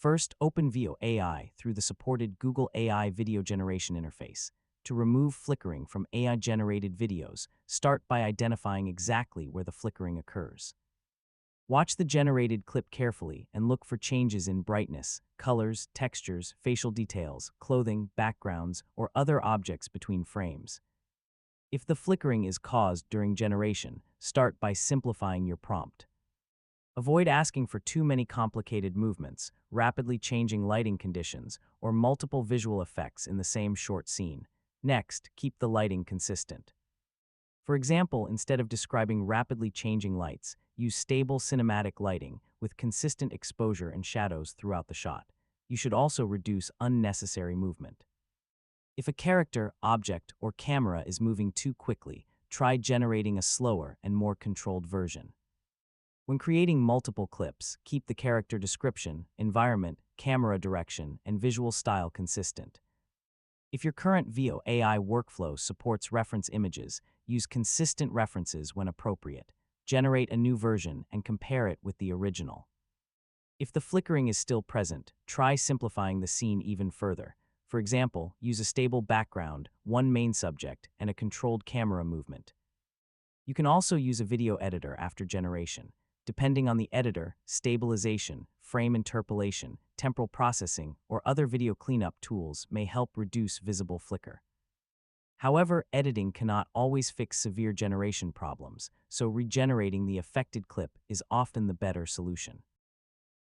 First, open Veo AI through the supported Google AI video generation interface. To remove flickering from AI-generated videos, start by identifying exactly where the flickering occurs. Watch the generated clip carefully and look for changes in brightness, colors, textures, facial details, clothing, backgrounds, or other objects between frames. If the flickering is caused during generation, start by simplifying your prompt. Avoid asking for too many complicated movements, rapidly changing lighting conditions, or multiple visual effects in the same short scene. Next, keep the lighting consistent. For example, instead of describing rapidly changing lights, use stable cinematic lighting with consistent exposure and shadows throughout the shot. You should also reduce unnecessary movement. If a character, object, or camera is moving too quickly, try generating a slower and more controlled version. When creating multiple clips, keep the character description, environment, camera direction, and visual style consistent. If your current Veo AI workflow supports reference images, use consistent references when appropriate. Generate a new version and compare it with the original. If the flickering is still present, try simplifying the scene even further. For example, use a stable background, one main subject, and a controlled camera movement. You can also use a video editor after generation. Depending on the editor, stabilization, frame interpolation, temporal processing, or other video cleanup tools may help reduce visible flicker. However, editing cannot always fix severe generation problems, so regenerating the affected clip is often the better solution.